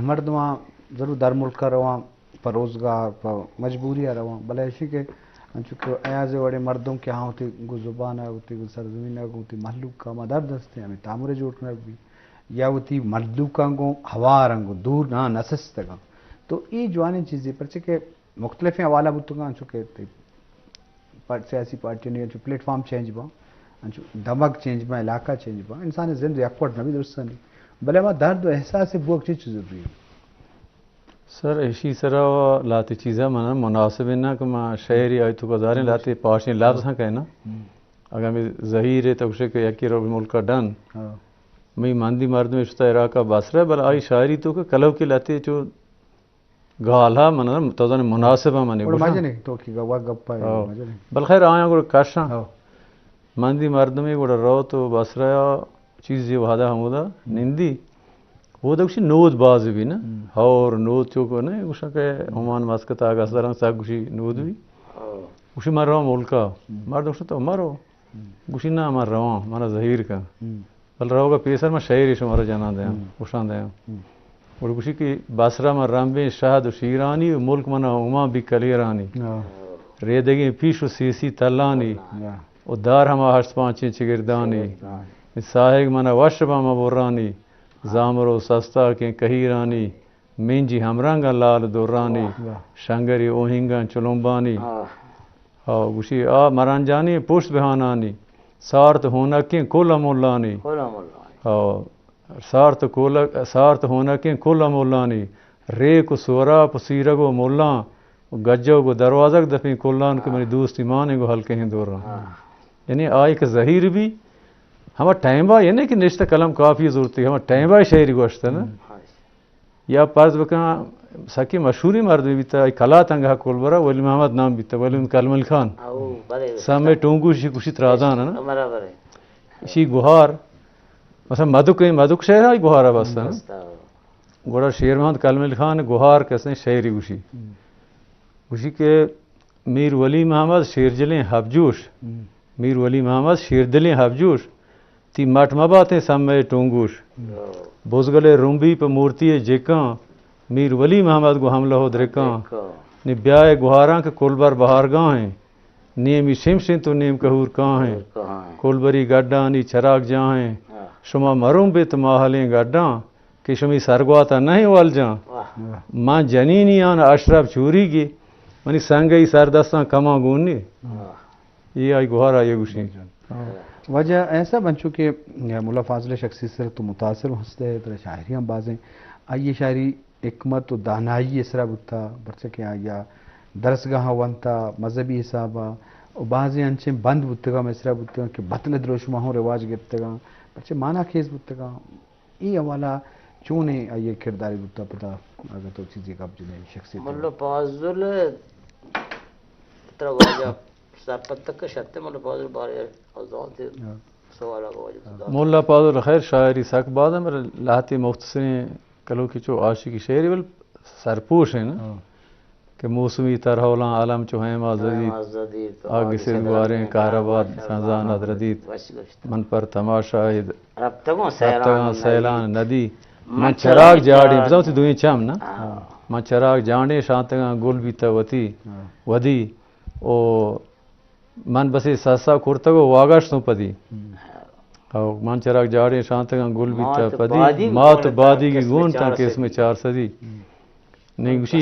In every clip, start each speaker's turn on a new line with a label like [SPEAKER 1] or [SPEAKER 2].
[SPEAKER 1] مرد وہاں ضرور در ملک کا رواں پر روزگار پر مجبوریاں رواں بلے ایسی کہ چونکہ ایازے وڑے مردوں کے ہاں ہوتی گو زبان ہے ہوتی گو سرزمین ہے ہوتی محلوق کا مدار دستے ہمیں تعمیر جوڑ کر بھی یا ہوتی محلوق کا گو ہوا رنگو دور نہ نسست گا تو یہ جوانی چیزیں پرچہ کہ مختلف حوالہ بتگا چونکہ سیاسی پارٹی نے جو پلیٹ فارم چینج با دمک چینج با علاقہ چینج با انسان زندگی اکوٹ نبی درست نہیں بلے ما درد و احساس بوک چیز ضروری ہے
[SPEAKER 2] سر ایشی سرا لاتی چیزیں منا مناسب ہے نا کہ ما شہری آئی تو گزاریں لاتی پاشیں لفظ ہیں کہنا اگر میں ظہیر ہے تو اسے کہ یکی رو ملک کا ڈن میں ماندی مرد میں اشتا عراقہ باسر ہے بل آئی شاعری تو کہ کلو کی لاتی جو گالہ منا توزن مناسبہ منی
[SPEAKER 1] اور مجھے نہیں تو کی گوا گپا ہے
[SPEAKER 2] بل خیر آیا گوڑا کاشاں ماندی مرد میں گوڑا رو تو باسر چیز یہ وحدہ حمودہ نندی وہ تو کچھ نود باز بھی نا اور نود چوکو نا کچھ کہ ہمان ماسکت آگا سران ساک کچھ نود بھی کچھ مر رہا ملکا مرد کچھ تو مرو کچھ نہ مر رہا مانا ظہیر کا بل رہو گا پیسر میں شہری شمارا جانا دیا کچھان دیا اور کچھ کی باسرہ میں رامبیں شہد و شیرانی ملک منا اما بھی کلیرانی ریدگی پیش و سیسی تلانی و دار ہما ہشت پانچیں چگردانی ساہگ منا وشبہ مبورانی زامرو سستا کے کہیرانی مینجی ہمرنگا لال دورانی شنگری اوہنگا چلومبانی گوشی آ مران جانی پوشت بہانانی سارت ہونکیں کل مولانی سارت ہونکیں کل مولانی ریک و سورا پسیرگ و مولان گجو کو دروازک دفیں کلان کے میری دوست ایمان کو ہلکے ہیں دور رہا یعنی آئی کہ ظہیر بھی ہمارا ٹائم با یہ نہیں کہ نشتہ کلم کافی ضرورت ہے ہمارا ٹائم با شہری گوشت ہے نا یا پرز بکا سکی مشہوری مرد بھی تا کلا تنگا کول برا ولی محمد نام بھی تا ولی کلمل خان سامنے ٹونگو شی کشی ترازان ہے نا شی گوھار مثلا مدک شہر ہے گوھارا بس ہے نا گوڑا شیر محمد کلمل خان گوھار کسے شہری گوشی گوشی کہ میر ولی محمد شیرجلیں حبجوش میر ولی محمد شیردلیں حبجوش تی مٹ مباتے سمے ٹونگوش بوزگلے رومبی پہ مورتی جیکاں میر ولی محمد کو حملہ ہو درکاں نی بیائے گوھاراں کے کلبر بہار گاں ہیں نیمی شمشن تو نیم کہور کاں ہیں کلبری گڈاں نی چراغ جاں ہیں شما مروم بے تماہلیں گڈاں کہ شمی سرگواتا نہیں وال جاں ماں جنینی آن اشرف چوری گی منی سنگئی سردستان کما گونی یہ آئی گوھارا یہ گوشیں
[SPEAKER 1] وجہ ایسا بن چکے مولا فاضل شخصی سے تو متاثر ہنستے ہیں تو شاعری ہم بازیں آئیے شاعری حکمت و دانائی اسرا بتا برچہ کہ آیا درسگاہ ونتا مذہبی حسابہ اور بعض انچیں بند بتگا مسرا بتگا کہ بطل دروش ماہوں رواج گرتگا برچہ مانا خیز بتگا یہ حوالہ چونے آئیے کرداری بتا پتا اگر تو چیزیں کب جنہیں شخصی
[SPEAKER 3] مولا فاضل ترواجہ پتک شتے مولا فاضل بارے ازان تھے سوالہ کو وجہ
[SPEAKER 2] مولا فاضل خیر شاعری ساک بعد ہے میرے لاتی مختصریں کلو کی چو عاشقی شعری بل سرپوش ہیں نا کہ موسمی ترہولاں عالم چو ہیں مازدید آگی سے دواریں کہرباد سنزان ادردید من پر تماشاہد ربتگاں سیلان ندی من چراغ جاڑی بتاؤ تھی دوئیں چم نا من چراغ جاڑی شانتگاں گل بیتا وتی ودی او من بسی ساسا کرتگو واگاش تو پدی من چراغ جاڑی شانتگاں گل بیتا پدی مات بادی کی گون تاکہ اس میں 4 صدی نہیں گوشی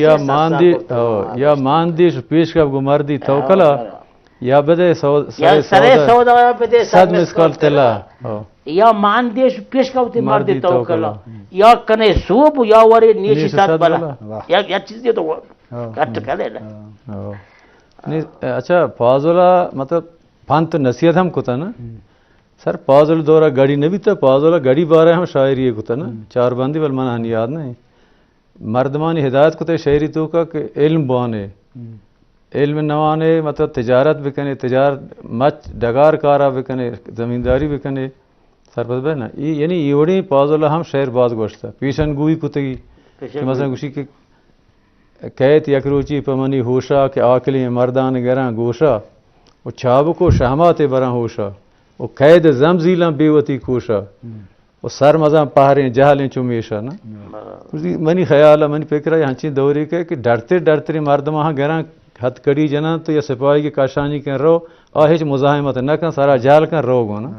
[SPEAKER 2] یا ماندیش پیش کب گو مردی توکلا یا بدے سرے سودا بدے صد مسکال تلا
[SPEAKER 3] یا ماندیش پیش کب تی مردی توکلا یا کنے سوب یا وری نیشی سات بلا یا چیز یہ تو کٹ کرے نا
[SPEAKER 2] اچھا فاضلہ مطلب فن تو نصیحت ہم کتا نا سر فاضل دورہ گڑی نبی تا فاضلہ گڑی بارہ ہم شاعری کتا نا 4 باندی بل منہ ہن یاد نہیں مردمانی ہدایت کتے شاعری تو کا کہ علم بانے علم نوانے مطلب تجارت بکنے تجارت مچ ڈگار کارا بکنے زمینداری بکنے سر پس بہنا یعنی ایوڑی فاضلہ ہم شعر باز گوشتا پیشن گوئی کتگی کہ مثلا گوشی کہ کہت یکروچی پمنی ہوشا کہ آکلی مردان گراں گوشا وہ چھاب کو شہمات براں ہوشا وہ قید زمزیلاں بیوتی کوشا و سر مزا پہریں جہلیں چمیشا نا منی خیال ہے منی فکر ہے ہنچی دوری کے کہ ڈرتے ڈرتے مرد وہاں گراں ہتھ کڑی جنا تو یا سپاہی کی کاشانی کن رو آہچ مزاحمت نہ کن سارا جال کن رو گو نا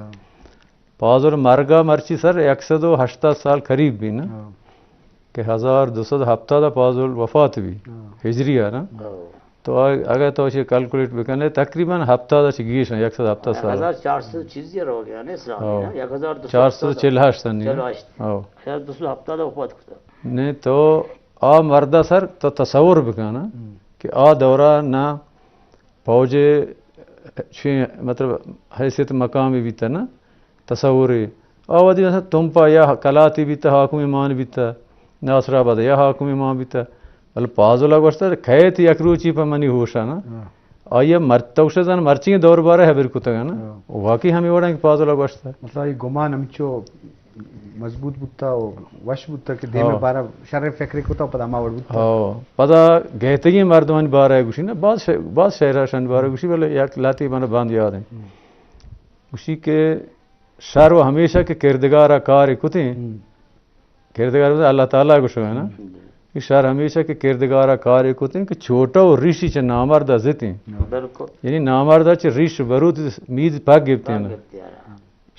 [SPEAKER 2] پازل مرگا مرچی سر 180 سال قریب بھی نا کہ 1200 ہفتہ دا پازل وفات بھی ہجریہ نا تو اگر تو اسے کیلکولیٹ بکنے تقریباً ہفتہ دا چگیش ہیں 100 ہفتہ سال
[SPEAKER 3] 1400 چیز یہ رو گیا نا اسلامی
[SPEAKER 2] 448 سنی
[SPEAKER 3] خیر 200 ہفتہ دا وفات کتا
[SPEAKER 2] نہیں تو آ مردہ سر تو تصور بکانا کہ آ دورہ نہ فوج مطلب حیثیت مقامی بھی تھا نا تصوری آوادی مثلا تم پا یا کلاتی بھی تھا حاکم ایمان بھی تھا ناصر آباد یا حاکم ایمان بھی تھا مطلب پازولا گوشتا کھیت یکروچی پا منی ہوشا نا آیا مرتوشہ زن مرچی دور بارہ ہے برکتا گا نا واقعی ہمیں وڑا کہ پازولا گوشتا
[SPEAKER 1] مطلب یہ گمان ہمچو مضبوط بودتا و وش بودتا کہ دیم بارہ شر فکری کتا پدا ما وڑ بودتا
[SPEAKER 2] پدا گہتگی مردمان بارہ ہے گوشی نا بعض شہرہ شن بارہ گوشی بلے یک لاتی بانا باند یاد ہیں گوشی کے شر و ہمیشہ کے کردگارہ کار کتیں کردگار اللہ تعالیٰ کو شو ہے نا کہ شر ہمیشہ کے کردگارہ کار کتیں کہ چھوٹا و ریشی چھ نامردہ زتیں یعنی نامردہ چھ ریش برود مید پاک گفتے ہیں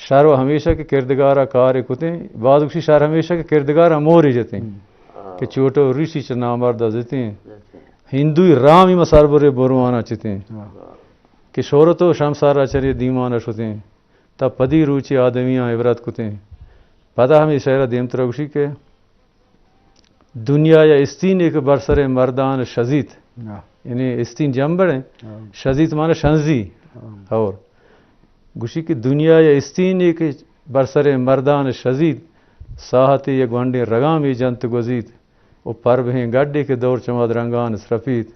[SPEAKER 2] شر و ہمیشہ کے کردگارہ کار کتیں بعض کسی شر ہمیشہ کے کردگارہ موری جتیں کہ چھوٹا و ریشی چھ نامردہ زتیں ہندوی رامی مسار برے بروانا چتیں کہ شورت و شمسارہ چرے دیمانہ شتیں تا پدی روچی آدمیاں عبرت کتیں پتہ ہمیں شہرہ دیمت رگوشی کے دنیا یا استین ایک برسر مردان شزید یعنی استین جمبر ہیں شزید معنی شنزی اور گوشی کی دنیا یا استین ایک برسر مردان شزید ساحتی یک گونڈے رگامی جنت گزید او پرب ہیں گڈے کے دور چماد رنگان سرفید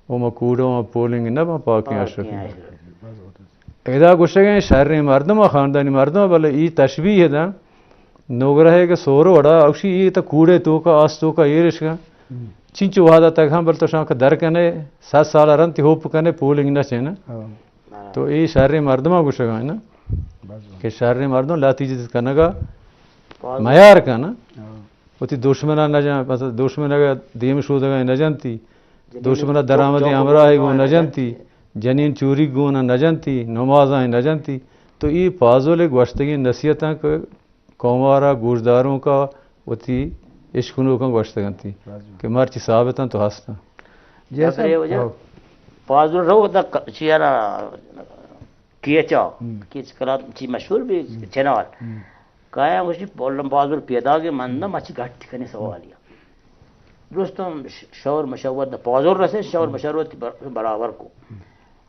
[SPEAKER 2] او مکوڑوں پولنگ نبا پاکیاں شفید ادا گوشے گئے شہر مردم و خاندانی مردم بلے ای تشبیح ہے دا نوگر ہے کہ سورو وڑا اوشی ای تا کوڑے تو کا آس تو کا یہ رشکا چنچو وحادہ تک ہم بلتو شاہ کا در کنے 7 سالہ رنتی ہوپ کنے پولنگ نہ چینا تو ای شہر مردم گوشے گئے نا کہ شہر مردم لاتی جدید کنگا معیار کا نا ہوتی دشمنہ نہ جان مطلب دشمنہ کا دیم شودگاہ نہ جانتی دشمنہ درآمدی امراہی گو نہ جانتی جنین چوری گونا نہ جانتی نمازیں نہ جانتی تو یہ پازول گوشتگی نصیحتاں کو قومارا گوشداروں کا ہوتی عشقنوں کا گوشتگاں تھی کہ مرچی ثابتاں تو ہستا
[SPEAKER 3] جیسا پازول رو دا چیارا کیا چاو کیچ کلات چی مشہور بھی چنال کایا گوشتی بولم پازول پیدا کے مندہ مچی گھٹ کنے سوالیا دوستوں شور مشور دا پازول رسے شور مشورت برابر کو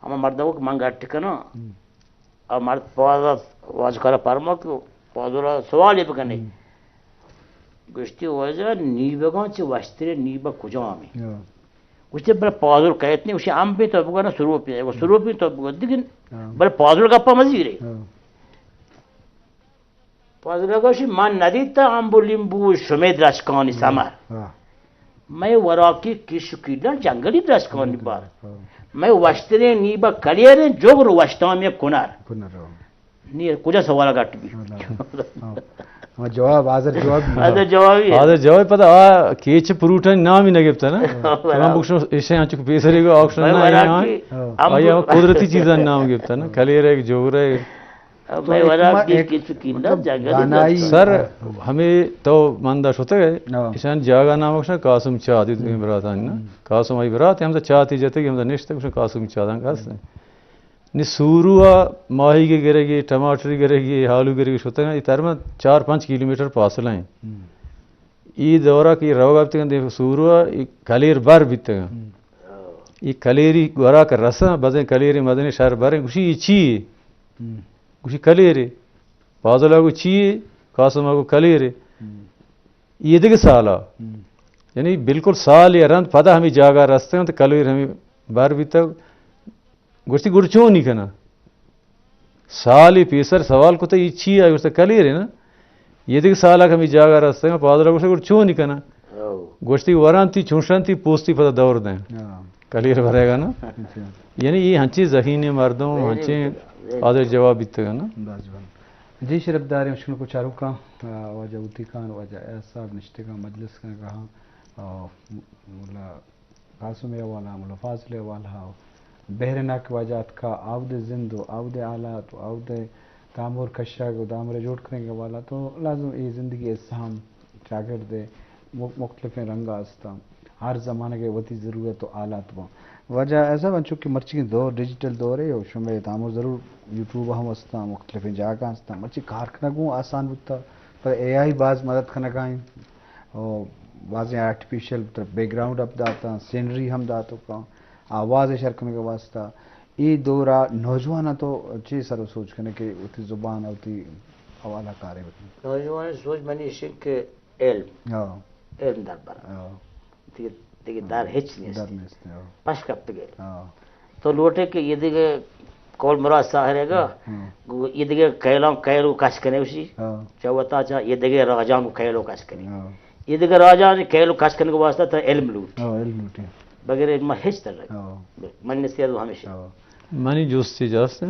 [SPEAKER 3] ہمیں مردوں کو منگا ٹکنا اور مرد پازا واج کرا پرما کو پازولا سوال یہ پکنے گشتی وجہ نیبہ گاں چی وشترے نیبہ کجا میں گشتی بلا پازول کہت نہیں اسی ام پہ تو بگا سرو پہ وہ سرو پہ تو بگا دیکن بلا پازول گپا مزید رہے پازول گا اسی من ندیتا امبو لیمبو شمید رشکانی سمر میں وراکی کشکیدن جنگلی رشکانی بار میں وشترے نیبا کلیریں جوگر وشتامی کنار نیر کجا سوالا گھٹ بھی
[SPEAKER 1] جواب حاضر
[SPEAKER 2] جواب پتہ کیچ پروٹن نام ہی نگفتا نا تمام بکشن اسے آنچو پیسرے کو آکشن نا آیا قدرتی چیزاں نام گفتا نا کلیر ہے جوگر ہے سر ہمیں تو مندش ہوتا ہے اسان جاگا نام اکشن قاسم چاہ دی تمہیں براتانی نا قاسم آئی برات ہم تا چاہتی جاتے کہ ہم تا نشتے اکشن قاسم چاہ دیں کہاستے ہیں نی سوروا ماہی کے گرے گی ٹماٹری گرے گی حالو گرے گی شوتا ہے یہ ترمہ 4-5 کلومیٹر پاسلہ ہیں یہ دورہ کی رو گابتے ہیں سوروا کلیر بار بیتے ہیں یہ کلیری گورا کر رسا بزیں کلیری مدنی شہر باریں گوشی یہ چیئے گوشی کلیری پازولا کو چیئے قاسمہ کو کلیری یہ دیکھ سالا یعنی بالکل سال یا رند پتہ ہمیں جاگا رستے ہیں تو کلیر ہمیں بار بیتا گوشتی گرچوں نہیں کنا سال ہی پیسر سوال کو تو یہ چی آئی گوشتا کلیر ہے نا یہ دیکھ سالہ ہمیں جاگا رستے ہیں پازولا گوشتا گرچوں نہیں کنا گوشتی ورانتی چونشانتی پوستی پتہ دور دیں کلیر بھرے گا نا یعنی یہ ہنچی ذہین مردوں ہنچی آدھر جواب بیتے گا نا
[SPEAKER 1] جی شرف دار مشکل کو چاروں کا وجہ اوتی کان وجہ صاحب نشتے کا مجلس کا کہا مولا قاسم والا مولا فاضل والا بہرنا کے وجات کا آود زند و آود آلات و آود تعمر کشا کو دامر جوڑ کرنے کا والا تو لازم یہ زندگی اسہام شاگرد مختلف رنگا استا ہر زمانے کے وتی ضرورت و آلات وہ وجہ ایسا بن چکے مرچی کی دور ڈیجیٹل دور ہے اور شمع تعمر ضرور یوٹیوب ہم استا مختلف جگہ استا مرچی کارکنہ کو آسان ہوتا پر اے آئی بعض مدد کرنا کہیں اور بعض آرٹیفیشل بیک گراؤنڈ اب داتا سینری ہم داتوں کا آواز شرکنے کا واسطہ یہ دورہ نوجوان تو چیز سر سوچ کرنے کہ اتی زبان ہوتی حوالہ کارے ہوتی
[SPEAKER 3] نوجوان سوچ منی شک علم علم در برا دیگه در هیچ نیست پش کپت گئے تو لوٹے کہ یہ دیگه کول مراد ساہرے گا یہ دیگه کیلو کش کنے اسی چاوتا چاہ یہ دیگه راجان کو کیلو کش کنے یہ دیگه راجان کیلو کش کنے کو واسطہ تا علم لوٹ بغیر علم ہیچ تر رہے من نسیت ہمیشہ
[SPEAKER 2] منی جوستی جاستے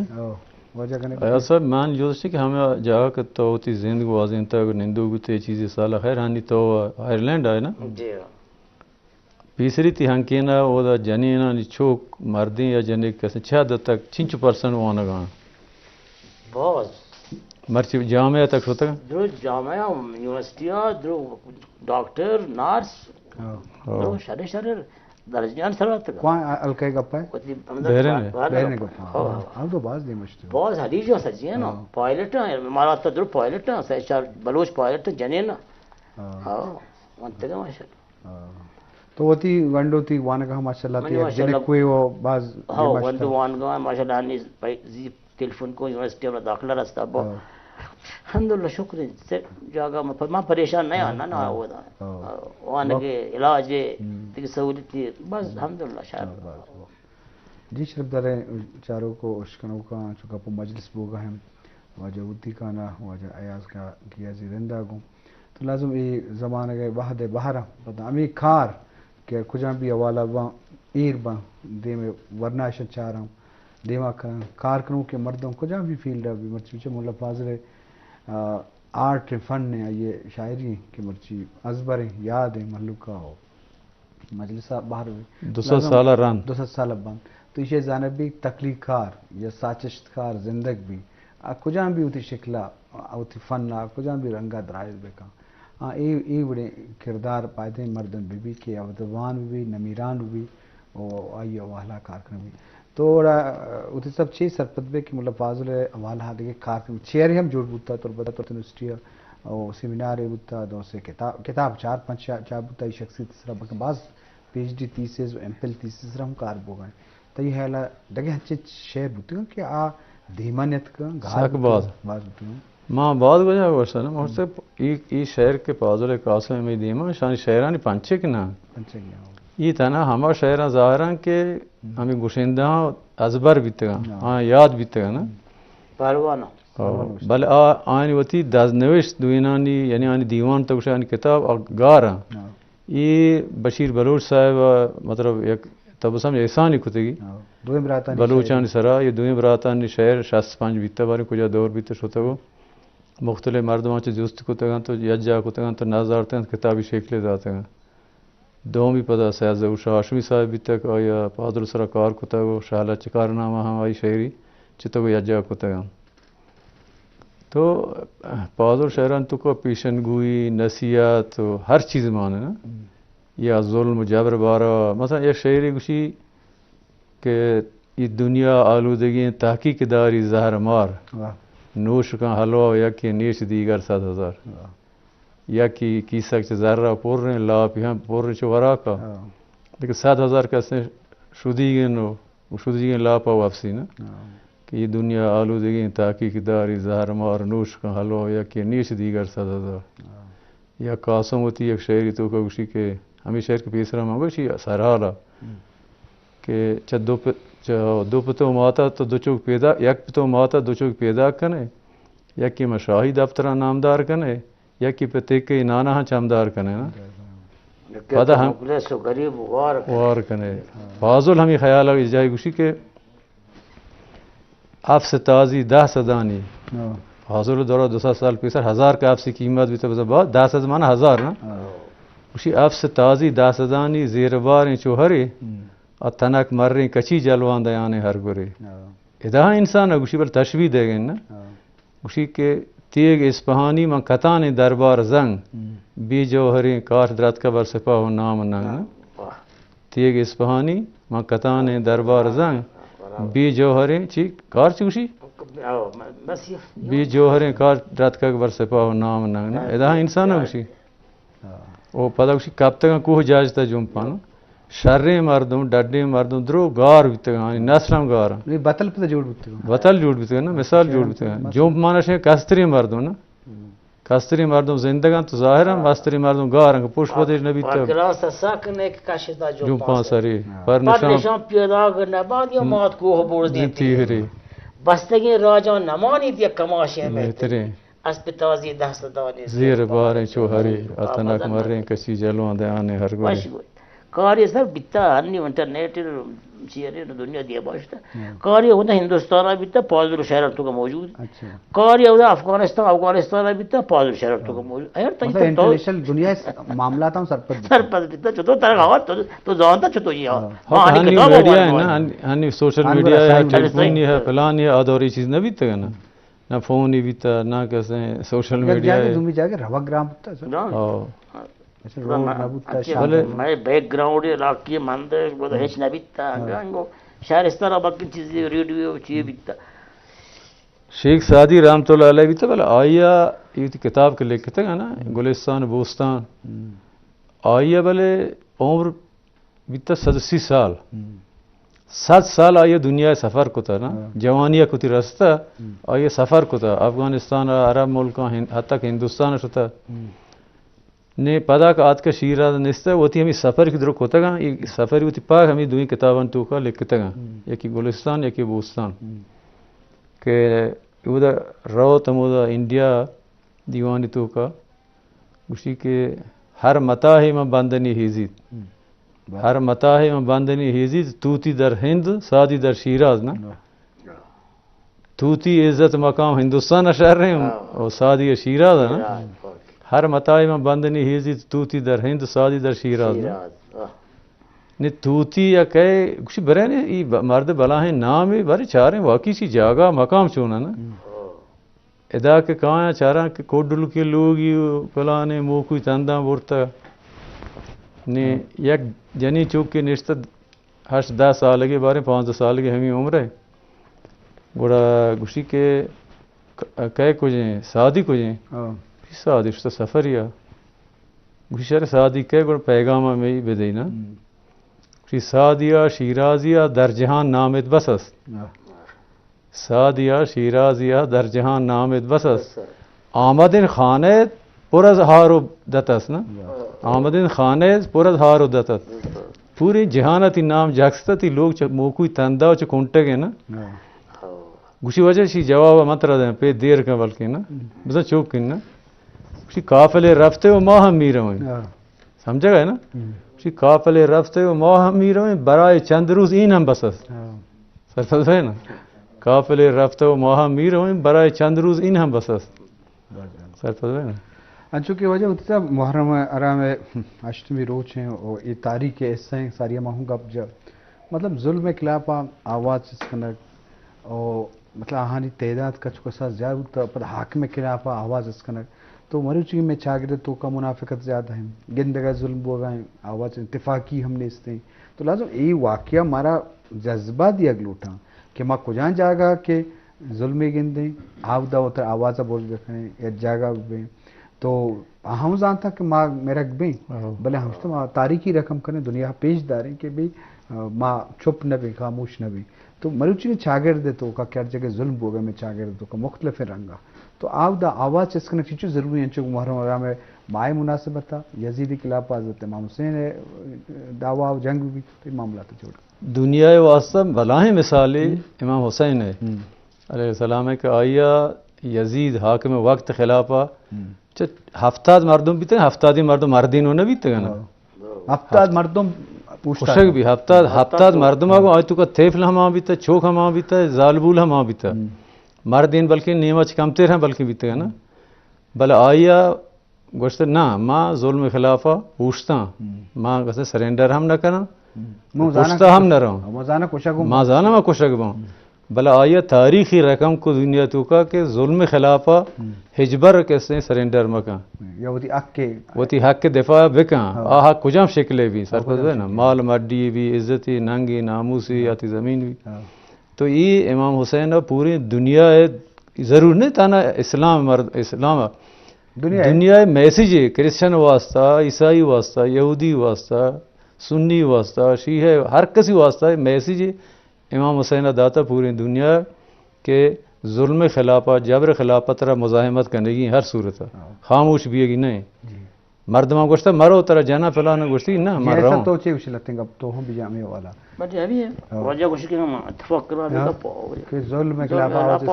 [SPEAKER 2] ایسا مان جوستی کہ ہمیں جاگا کہ تو ہوتی زندگو آزین تاگر نندو گتے چیزی سالہ خیر ہانی تو آئرلینڈ آئے نا
[SPEAKER 3] جی
[SPEAKER 2] پیسری تی ہنکینا وہ دا جنینا نی چھوک مردیں یا جنے کیسے 6 تک 5% وانا گانا
[SPEAKER 3] بہت
[SPEAKER 2] مرچی جامعہ تک ہوتا گا
[SPEAKER 3] درو جامعہ یونیورسٹیاں درو ڈاکٹر نارس درو شرر درجیان سروات تک
[SPEAKER 1] کوان الکے گپا ہے بہرنے گپا ہم تو باز نہیں مشتے
[SPEAKER 3] باز حدیث جو سجی ہیں نا پائلٹ ہیں ہمارا تو درو پائلٹ ہیں سیچار بلوچ پائلٹ ہیں جنین ہاں وانتے گا ماشاءاللہ
[SPEAKER 1] تو ہوتی ونڈو تھی وانگاہ ماشاءاللہ تھی جنہیں کوئی وہ باز
[SPEAKER 3] ہاں ونڈو وانگاہ ماشاءاللہ آنی تیلفون کو یونیورسٹی میں داخلہ رستا با الحمدللہ شکر سے جاگا میں پریشان نہیں آنا نا ہوا دا وانگے علاج تک سہولیت تھی بس الحمدللہ شاید
[SPEAKER 1] جی شرف دارے چاروں کو اشکنوں کا چکا پو مجلس بوگا ہیں واجہ اوتی کا نا واجہ ایاز کا کیا زیرندہ گوں تو لازم یہ زمانہ گئے وحد بہرہ پتہ امی کھار کہ کجا بھی حوالہ با ایر با دے میں ورناشن چاہ رہا ہوں دیما کرن کارکنوں کے مردوں کجا بھی فیلڈ ہے مرچی پیچھے مولا فاضل آرٹ فن نے یہ شاعری کی مرچی ازبر یاد ہے ملکہ ہو مجلسہ باہر ہوئی
[SPEAKER 2] 200 سالہ ران
[SPEAKER 1] 200 سالہ بند تو یہ جانبی تخلیق کار یا ساچشت کار زندگ بھی کجا بھی ہوتی شکلہ ہوتی فن کجا بھی رنگا درائز بکا ہاں ای بڑے کردار پائدے مردن بھی کہ اوتوان بھی نمیران بھی او آئی والا کارکن بھی تو اتنے سب چیز سرپت بے کہ مطلب فاضل حوالہ دیکھے کارکن چیئر ہم جوڑ بوتا تو بتا تو یونیورسٹی اور سیمینار بوتا دو سے کتاب 4-5 چار بوتا یہ شخصی تیسرا بکن بعض پی ایچ ڈی تیسیز و ایم پل تیسیز ہم کار بو گئے تو یہ حیلہ دگے ہنچے شہر بوتے ہیں کہ دھیمانیت کا
[SPEAKER 2] ساک باز
[SPEAKER 1] بوتے ہیں
[SPEAKER 2] ماں بعد وجہ ورسا نا مجھ سے ای شہر کے پازل قاسم میں دیما شان شہرانی پانچے کے نا
[SPEAKER 1] پنچے گیا
[SPEAKER 2] یہ تھا نا ہمارا شہران ظاہران کے ہمیں گوشندہ ازبر بیتے گا ہاں یاد بیتے گا نا
[SPEAKER 3] پہلوانا
[SPEAKER 2] بل آئین وتی دازنوش دوینانی یعنی آنی دیوان تک آنی کتاب گارا یہ بشیر بلوچ صاحب مطلب ایک تب سمجھ احسانی کھتے گی بلوچانی سرا یہ دوئیں براتانی شہر 65 بیتا بارے کجا دور بیتے شوتا گو مختلف مردمان چے جوست کتے گا تو یجا کتے گا تو نازارتے ہیں کتابی شکلے جاتے ہیں دوم بھی پتہ سیاد زور شاہ ہاشمی صاحب بھی تک آیا پادر سرا کار کتا گو شاہلہ چکارنامہ ہم آئی شہری چتا گو یجا کتے گا تو پادر شہران تو کو پیشن گوئی نصیحت ہر چیز مانے نا یا ظلم جبر بارا مثلا ایک شہری گوشی کہ یہ دنیا آلودگی تحقیق داری زہر مار نوش کا حلوہ یا کہ نیش دیگر 7,000 یا کی سکتے ذرہ پور رہے ہیں لا پیہاں پور رہے چورا کا لیکن 7,000 کیسے شدی گئے نو شدی گئے لا پا واپسی نا کہ یہ دنیا آلودگی تحقیق داری زہر مار نوش کا حلوہ یا کہ نیش دیگر 7,000 یا قاسم ہوتی ایک شہری تو کا گوشی کہ ہمیں شہر کے پیسرہ مانگو شی سرحالا کہ دو پتو ماتا تو دو چوک پیدا یک پتو ماتا دو چوک پیدا کنے یا کی مشاہی دفترہ نامدار کنے یا کی پتے کے نانا ہاں چامدار کنے نا پتہ ہم
[SPEAKER 3] غریب وار
[SPEAKER 2] کنے فاضل ہمیں خیال آگئی جائے گوشی کہ آپ سے تازی 10 صدانی حاصل دورہ 200 سال پیسر 1000 کا آپ سی قیمت بھی تو بہت 10 زمانہ 1000 نا اسی آپ سے تازی 10 ہزانی زیر بار چوہرے اور تنک مر رہی کچی جلوان دیانے ہر گرے ادا انسان اگوشی پر تشبیح دے گئے نا اسی کے تیگ اسپہانی من کتان دربار زنگ بی جوہری کاٹ درت کا بر سپاہ و نام ننگ تیگ اسپہانی من کتان دربار زنگ بی جوہری چی کار چوشی
[SPEAKER 3] بس یہ
[SPEAKER 2] بی جوہری کاٹ درت کا بر سپاہ و نام ننگ ادا انسان اگوشی او پتہ اگوشی کب تک کوہ جاجتا جمپانا شرے مردوں ڈڈے مردوں درو گار بیتے گا نسلم گار
[SPEAKER 1] یہ بتل پتہ جوڑ بتے
[SPEAKER 2] بتل جوڑ بیتے گا نا مثال جوڑ بیتے گا جمپ مانا شے کستری مردوں نا کستری مردوں زندگان تو ظاہر ہیں مستری مردوں گار ہیں پوش پتیش نبی تو
[SPEAKER 3] کلاس ساکنے کے کشتا جو
[SPEAKER 2] جمپان سری پر
[SPEAKER 3] پت
[SPEAKER 2] نشان
[SPEAKER 3] نشان پیدا کرنا بعد یہ مات کوہ بوڑ دیتی
[SPEAKER 2] تیہری
[SPEAKER 3] بستگی راجان نمانی دیا کماشے میں
[SPEAKER 2] بہترین
[SPEAKER 3] اسپتازی دست دانی
[SPEAKER 2] زیر باریں چوہری اتنک مریں کسی جلوان دے آنے ہر گوڑے
[SPEAKER 3] کاری سر بیتا ہنی انٹرنیٹ چیئرے دنیا دیا باشتا کاری ہوتا ہندوستان بیتا پازر شہر تو کا موجود
[SPEAKER 1] اچھا
[SPEAKER 3] کاری ہوتا افغانستان بیتا پازر شہر تو کا موجود ایار
[SPEAKER 1] مطلب
[SPEAKER 3] تا
[SPEAKER 1] انٹرنیشنل دنیا معاملات ہوں سرپد
[SPEAKER 3] سر پر بیتا چھتو تر غوات تو جانتا چھتو یہ
[SPEAKER 2] ہنی میڈیا ہے نا ہنی سوشل میڈیا ہے ٹیلیفونی ہے پلانی ہے آدھوری چیز نہ بیتا گا نہ فون ہی بیتا نہ کیسے سوشل میڈیا ہے
[SPEAKER 1] تمہیں جا کے روا گرام ہوتا ہے اچھا روڈ نبوتا
[SPEAKER 3] میں بیک گراؤنڈ علاقی مندر بودہ ہیچ نہ بیتا شہرستان باقی چیزیں ریڈیو چیئے بیتا
[SPEAKER 2] شیخ سعدی رحمت اللہ علیہ بیتا بلا آئیا یہ کتاب کے لکھتے گا نا گلستان بوستان آئیا بلے عمر بیتا 180 سال 7 سال آئیے دنیا سفر کو تھا نا جوانیہ کو تھی رستہ آئیے سفر کو تھا افغانستان عرب ملکوں حتی کہ ہندوستان شتا نے پدا کا آت کا شیرہ نستا وہ تھی ہمیں سفر کی درک ہوتا گا یہ سفر ہوتی پاک ہمیں دوئی کتابان تو کا لکھتا گا یکی گلستان یکی بوستان کہ وہ دا رو تمودا انڈیا دیوانی تو کا اسی کے ہر متاہی میں بندنی ہیزید ہر متاہی میں بندنی ہیزید توتی در ہند سادی در شیراز نا توتی عزت مقام ہندوستان شہر رہے ہیں اور سادی شیراز ہے نا ہر متائی میں بندنی ہیزی توتی در ہند سادی در شیراز نے توتی یا کہے کچھ برے نے یہ مرد بلا ہیں نام ہی برے چاریں واقعی سی جاگہ مقام چونا نا ادا کے کہاں ہیں چارہ کہ کوڈل کے لوگ یہ پلانے مو کوئی تندہ بورتا نے یک جنی چوک کے نشتہ 8-10 سال کے بارے 5 سال کے ہمیں عمر ہے بڑا گوشی کے کہے کچھ ہیں سادی کچھ ہیں سادی شتا سفریا گوشر سادی کے گوڑ پیغامہ میں ہی بدینا شی سادیا شیرازیا در جہان نامت بسس سادیا شیرازیا در جہان نامت بسس آمدن خانیت پرز ہارو دتس نا آمدن خانیت پرز ہارو دتس پوری جہانتی نام جاکستا تی لوگ موکوی تندہ چا کنٹے گے نا گوشی وجہ شی جواب مطرح دیں پہ دیر کا بلکہ نا بزا چوک کن نا اسی قافلے رفتے و ماہ میر ہوئیں سمجھا گئے نا اسی قافلے رفتے و ماہ میر ہوئیں برائے چند روز این ہم بسس سرفت ہے نا قافلے رفتے و ماہ میر ہوئیں برائے چند روز این ہم بسس سرفت ہے نا
[SPEAKER 1] چونکہ وجہ ہوتی تھا محرم ارام اشتمی روچ ہیں اور یہ تاریخ حصہ ہیں ساری ماہوں کا مطلب ظلم خلاف آواز اس کنک اور مطلب آہانی تعداد کا چکا سا زیادہ ہوتا پر حاکم خلاف آواز اس کنک تو مروچی میں چاگرے تو کا منافقت زیادہ ہیں گندگا ظلم بوگا ہیں آواز اتفاقی ہم نے اس نے تو لازم یہ واقعہ ہمارا جذبہ دیا گلوٹا کہ ماں کجان جاگا کہ ظلم گندیں آودہ ہوتا آوازہ بول بکھنے یا جاگا بیں تو ہم جانتا کہ ماں میرا بیں بلے ہم تو تاریخی رقم کریں دنیا پیش داریں کہ بھئی ماں چپ نہ بیں خاموش نہ بیں تو مروچی نے چاگر دے تو کا کیا جگہ ظلم بوگا میں چاگر دے تو کا مختلف رنگا تو آپ دا آواز اس کا چیچو ضروری ہے چونکہ محرم ارام میں مائع مناسبت تھا یزیدی خلاف حضرت امام حسین ہے دعویٰ جنگ بھی تو معاملات جوڑ
[SPEAKER 2] دنیا واسطہ بلاہیں مثالیں امام حسین ہے علیہ السلام ہے کہ آئیا یزید حاکم وقت خلافہ ہفتاد مردم بھی تھے ہفتادی مردم مردین ہونے بھی تھے نا
[SPEAKER 1] ہفتاد مردم
[SPEAKER 2] پوشک بھی ہفتاد مردم آگو آئی تو کا تیفل ہم بھی تھا چوک ہم بھی تھا زالبول ہم بھی تھا مردین بلکہ نیمچ کمتے ہیں بلکہ بیتے ہیں نا بل آیا گوشت نہ ماں ظلم خلافہ پوچھتا ماں کسے سرینڈر ہم نہ کرنا پوچھتا ہم نہ رہوں
[SPEAKER 1] موزانہ کوشگوں
[SPEAKER 2] ماں زانا میں کشک باں بلا آیا تاریخی رقم کو دنیا تو کا کہ ظلم خلافہ ہجبر کیسے سرینڈر مکاں
[SPEAKER 1] یا وہ حق کے
[SPEAKER 2] وہ تی حق کے دفاع بکاں آہا کجام شکلے بھی سرپس ہے نا مال مڈی بھی عزتی ننگی ناموسی آتی زمین بھی تو یہ امام حسین پوری دنیا ضرور نہیں تانا اسلام مرد اسلام دنیا میسیج ہے کرسچن واسطہ عیسائی واسطہ یہودی واسطہ سنی واسطہ شیعہ ہر کسی واسطہ میسیج امام حسین داتا پوری دنیا کے ظلم خلافہ جبر خلافہ طرح مزاحمت کرنے کی ہر صورت خاموش بھی ہے کہ نہیں مردماں گوشتا مرو طرح جانا پلانا گوشتی نہ مر رہا ہوں
[SPEAKER 1] تو چے وش لتیں اب تو ہم بھی جامع والا
[SPEAKER 3] بٹ ابھی ہے وجہ کچھ کہ اتفاق کروا دے
[SPEAKER 1] کہ ظلم خلاف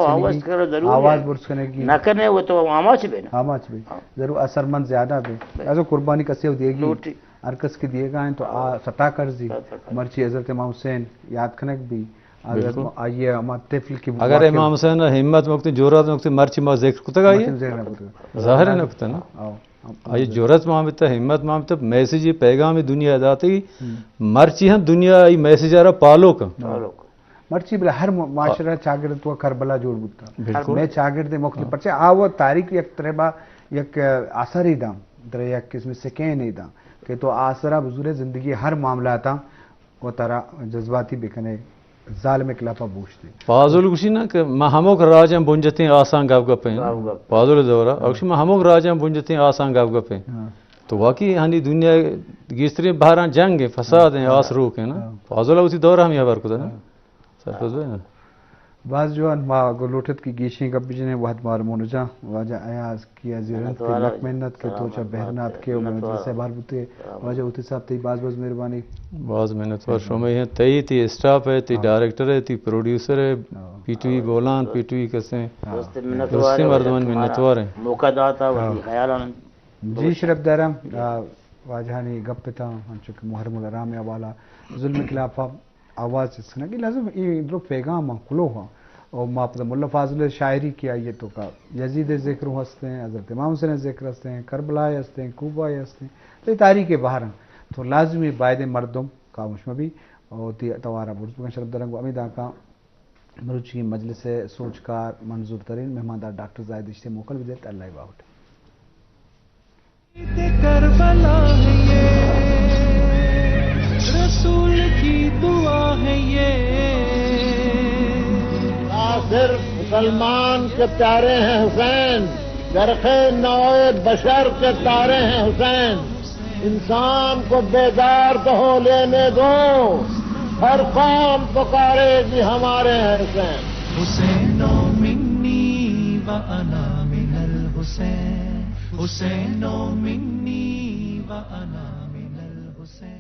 [SPEAKER 1] آواز برس کرنے کی
[SPEAKER 3] نہ کرنے وہ تو آماچ بھی نا
[SPEAKER 1] آماچ بھی ضرور اثر مند زیادہ بھی ایسا قربانی کسے دے گی ارکس کی دیے گا ہیں تو ستا کرزی مرچی حضرت امام حسین یاد کھنک بھی آئیے طفل کی
[SPEAKER 2] اگر امام حسین ہمت مکتی جورت مکتی مرچی ما ذکر کتا گا یہ ظاہر ہے نا کتا نا آئیے جورت معاملتا ہمت معاملتا میسیجی پیغامی دنیا اداتی مرچی ہم دنیا ای میسیج آرہا پالو کا
[SPEAKER 1] مرچی بلا ہر معاشرہ چاگرد تو کربلا جوڑ بودتا میں چاگرد مختلف پرچے آوہ تاریخ یک طرح یک اثر ہی دا در یک قسم سکین ہی دا کہ تو آثرہ بزرگ زندگی ہر معاملہ آتا وہ طرح جذباتی بکنے ظالم خلافہ بوشتے
[SPEAKER 2] پازول گوشی نا کہ ما ہموک راجم بنجتیں آسان گاو گپیں پازول دورا اکشی ما ہموک راجم بنجتیں آسان گاو گپیں تو واقعی ہنی دنیا گیستری بہران جنگ ہے فساد ہیں آس روک ہیں نا پازول اسی دورہ ہم یہاں برکتا نا سرپس ہوئے نا
[SPEAKER 1] بعض جو ما گلوٹت کی گیشیں گپ جنے وحد مار مونجا واجہ ایاز کی عزیرت کے لک محنت کے توچہ بہرنات کے امید سے بار بوتے واجہ ہوتی صاحب تی باز مہربانی
[SPEAKER 2] باز محنت وار شومی ہیں تی اسٹاف ہے تی ڈائریکٹر ہے تی پروڈیوسر ہے P T V Bolan P T V کسے دوستی مردمان منتوار ہیں
[SPEAKER 3] موقع داتا وزی خیالان
[SPEAKER 1] جی شرف دارم واجہانی گپ تا چونکہ محرم الرام والا ظلم خلافہ آواز سنا کہ لازم یہ پیغام کھلو ہوا اور ما پتہ ملا فاضل شاعری کیا یہ تو کا یزید ذکر ہستے ہیں حضرت امام حسین ذکر ہستے ہیں کربلا ہستے ہیں کوبا ہستے ہیں تو یہ تاریخ باہر ہیں تو لازمی باید مردم کا مشمبی اور توارا برسبکن شرف درنگ و امید آقا مروچی مجلس سوچکار منظور ترین مہماندار ڈاکٹر زاہد اشتے موکل وزیت اللہ باوٹ
[SPEAKER 4] کربلا ہے یہ رسول کی دعا ہے یہ
[SPEAKER 5] صرف مسلمان کے پیارے ہیں حسین گرخ نوع بشر کے تارے ہیں حسین انسان کو بیدار تو ہو لینے دو ہر قوم پکارے گی ہمارے ہیں حسین
[SPEAKER 4] حسین منی و انا من الحسین حسین منی و انا من الحسین